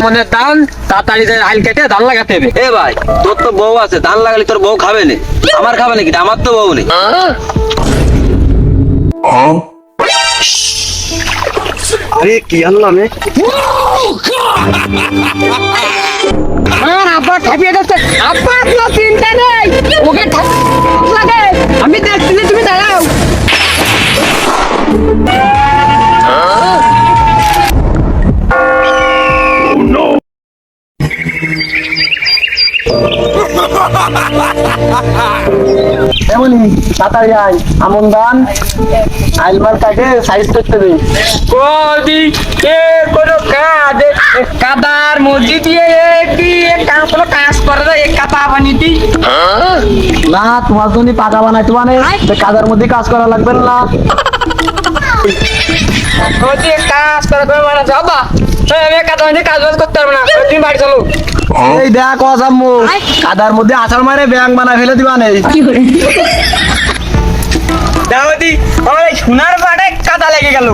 আমনের ধান তাড়াতাড়ি আইল কেটে ধান লাগাতে হবে। এ ভাই তোর তো বউ আছে, ধান লাগালে তোর বউ খাবে না, আমার খাবে নাকি? আমার তো বউ নেই। আরে কি আনলাম আমার আব্বা ঠাপিয়ে যাচ্ছে। আব্বা আপনার চিন্তা নেই, ওকে লাগে আমি দেখছি, তুমি দাঁড়াও। এমনই তাড়াতাড়ি আয়, আমন ধান আইলমাল কাটে সাইজ করতে দেই। কোদি এ কোনো কাজ কাদার মধ্যে দিয়ে কোনো কাজ করে না, এক কাদা বানিয়ে না তোমার জন্য পাকা বানাইতে মানে কাদার মধ্যে কাজ করা লাগবে না। কাজ করে মানে যাবা আমি কাদা বানিয়ে কাজ বাজ করতে পারবো না, তুমি বাড়ি চলো। এই দেখ আম্মু কাদার মধ্যে আছাড় মারে ব্যাং বানা ফেলে দিবা নেই। দাওদি আমার এই সোনার পাড়ে কাদা লেগে গেল,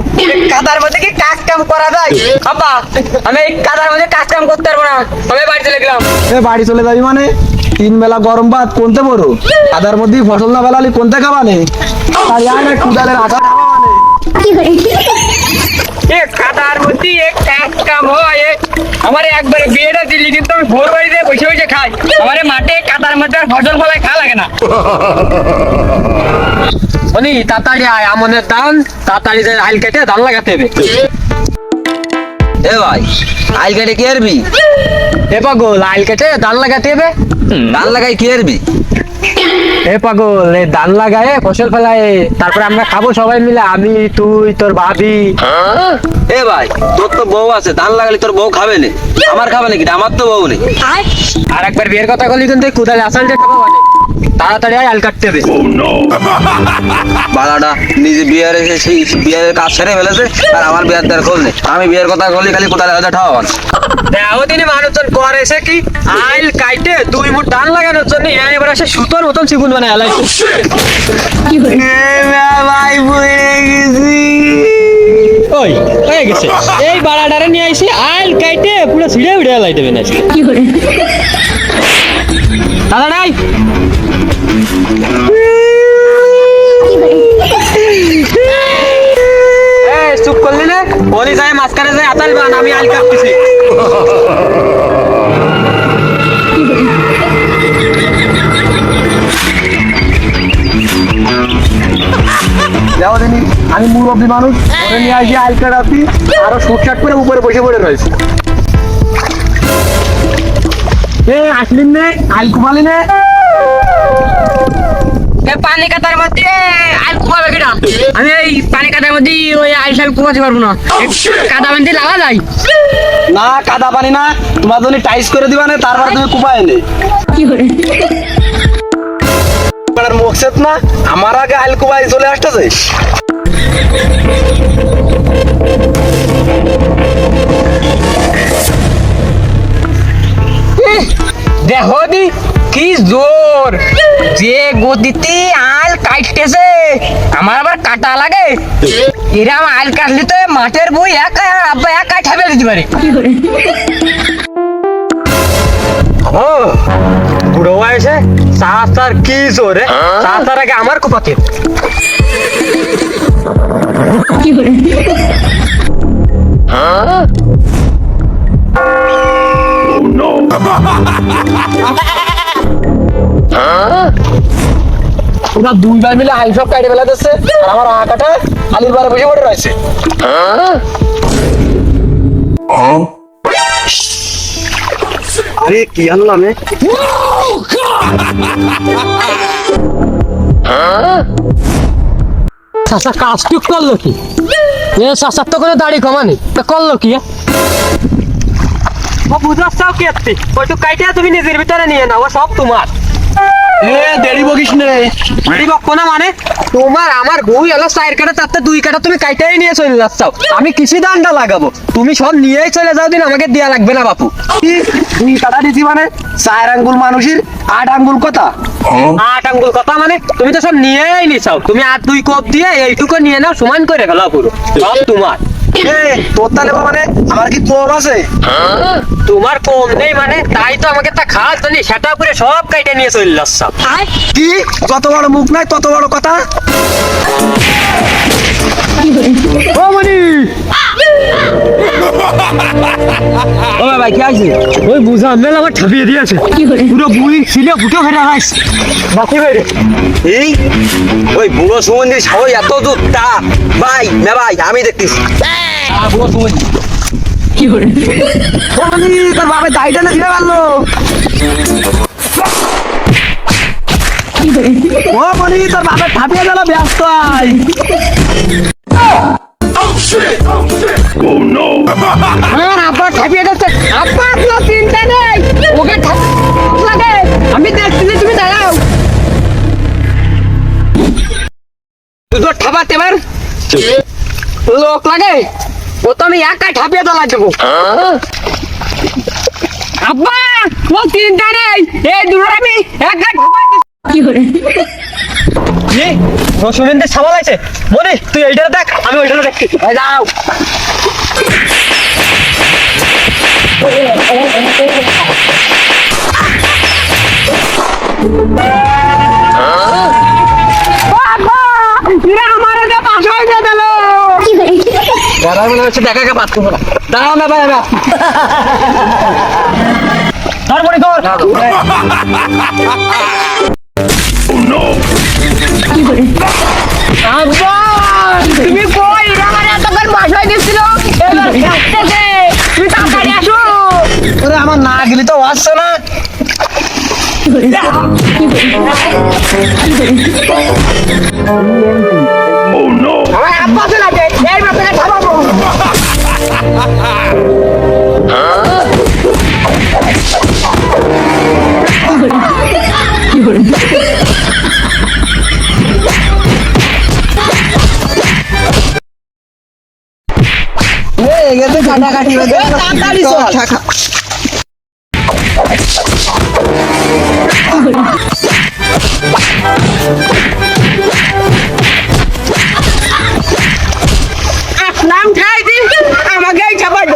কাদার মধ্যে কি কাজ কাম করা যায়? আব্বা আমি এই কাদার মধ্যে কাজ কাম করতে পারবো না, আমি বাড়ি চলে গেলাম। বাড়ি চলে যাবি মানে? 3 বেলা গরম ভাত কোনতে বড়, কাদার মধ্যে ফসল না বেলালি কোনতে খাবা নেই? কুদালের আছাড় খাবা মানে কাদার মধ্যে কাজ কাম হয়। আমার একবারে বিয়েটা দিলি, কিন্তু আমি ভোর বাড়িতে বসে বসে খাই। আমার মাঠে কাদার মধ্যে আর ফসল ফলায় খাওয়া লাগে না। অনি তাড়াতাড়ি আয়, আমনের ধান তাড়াতাড়ি আইল কেটে ধান লাগাতে হবে। এ ভাই আইল কেটে কি আরবি? এ পাগল আইল কেটে ধান লাগাতে হবে। ধান লাগাই কি আরবি? এ পাগল এই ধান লাগায় ফসল ফেলায়, তারপরে আমরা খাবো সবাই মিলে, আমি তুই তোর ভাবি। এ ভাই তোর তো বউ আছে, ধান লাগালে তোর বউ খাবে না, আমার খাবে নাকি? আমার তো বউ নেই। আর একবার বিয়ের কথা বলি কিন্তু কোদালে আসাল যে খাবো মানে তাড়াতাড়ি আইল কাটতে হবে। বালাটা নিজে বিয়ের এসে সেই বিয়ের কাজ সেরে ফেলেছে, আর আমার বিয়ের তার খোঁজ নেই। আমি বিয়ের কথা বলি খালি কোথায় কথা ঠাওয়ান। ওদিনে মানুষজন করেছে কি আইল কাইটে 2 মুঠ ধান লাগানোর জন্য এবার এসে সুতোর মতন চিকুন বানায় আলাইছে। ভাই পড়ে গেছি। ওই হয়ে গেছে, এই বাড়াটারে নিয়ে আইছি আইল কাইটে পুরো ছিঁড়ে উড়ে লাই দেবেন আজকে। দাদা নাই চুপ করলি না, বলি যায় মাঝখানে যায় আতাল বান, আমি আইল কাটতেছি। যাও জানি আমি মুরব্বী মানুষ, ওরে নিয়ে আসি আইল কাটাচ্ছি, আরো শুটশাট করে উপরে বসে পড়ে রয়েছে। আসলিন নে আইল কুমালি নে। পানি কাটার মধ্যে আইল কুমাবে কিনা? আমি এই পানি কাটার মধ্যে ওই আইল সাইল কুমাতে পারবো না, কাদা বান্ধি লাগা যায় না কাদা পানি না, তোমার জন্য টাইস করে দিবা না, তারপর তুমি কুপা এনে মকসেদ না আমার আগে আইল কুপাই চলে আসতেছে। দেখো দি কি জোর, যে গতিতে আইল কাটতেছে আমার আবার কাটা লাগে। এরম আইল কাটলে তো মাঠের বই একা আব্বা একা ঠাবে দিতে পারে। ও বুড়ো বয়সে চাচার কি জোরে, চাচার আগে আমার কুপাতে। ওরা 2 বার মিলে আইল সব কাটে ফেলা দিচ্ছে, আর আমার আকাটা আলির বারে বসে পড়ে রয়েছে। আরে কি আনলাম চাচা কাজটুক করলো কি? চাচার তো কোনো দাড়ি কমানি, তা করলো কি? ও বুঝাস চাও কি আসছি, ওইটুক কাইটে তুমি নিজের ভিতরে নিয়ে নাও, সব তোমার। দেরি বকিস নে। দেরি বকবো না মানে? তোমার আমার বউ এলো 4 কাটা, তাতে 2 কাটা তুমি কাইটাই নিয়ে চলে যাচ্ছ। আমি কৃষি দানটা লাগাবো, তুমি সব নিয়েই চলে যাও, দিন আমাকে দেয়া লাগবে না বাপু। 2 কাটা দিছি মানে 4 আঙ্গুল মানুষের 8 আঙ্গুল কথা। 8 আঙ্গুল কথা মানে তুমি তো সব নিয়েই নিছাও, তুমি আর 2 কোপ দিয়ে এইটুকু নিয়ে নাও, সমান করে গেল পুরো, সব তোমার। তোর তাহলে মানে আমার কি কম আছে? তোমার কম নেই মানে তাই তো আমাকে তা খাওয়ার জন্য সেটা করে সব কাইটে নিয়ে চলে যাচ্ছ। কি যত বড় মুখ নাই তত বড় কথা। ও মনি, ও ভাই কি আছে? ওই বুঝা মেল আমার ঠাপিয়ে দিয়েছে, পুরো বুড়ি ছিলে ফুটো ফেরা রাইস বাকি বেরে। এই ওই বুড়ো সুমন্দির সবাই এত জুতা ভাই না ভাই আমি দেখতেছি। বুড়ো সুমন্দি তোর বাপের দাড়িটা না দিতে পারলো। ও মনি তোর বাপের ঠাপিয়ে গেল ব্যস্ত আই। আমার আব্বা ঠাপিয়ে যাচ্ছে। আব্বা আপনার চিন্তা নেই, ওকে লাগে আমি দেখছি, তুমি দাঁড়াও। তুই তো ঠাপাতে এবার লোক লাগে, ও তো আমি একা ঠাপিয়ে তোলা দেবো। আব্বা ও চিন্তা নেই, এই দূর আমি একা ঠাপাই রসুনের সামাল আছে। মনে তুই এইটা দেখ, আমি ওইটা দেখছি। যাও মনে হচ্ছে দেখা কে পাচ্ছ না। দাঁড়াও না ভাই, তারপরে কর আব্বা তুমি কই? এরা আমার এতক্ষণ বাসায় দিছিল, এবার খাচ্ছে। তুমি তাড়াতাড়ি আসো। ওরে আমার না গেলি তো আসছে না। আমার আব্বা চলে আসে, এই ব্যাপারে খাবো। এগেতে কাটাকাটি হয়ে গেছে। তাড়াতাড়ি চল। আসলাম খাই দিন আমাকে খাবার।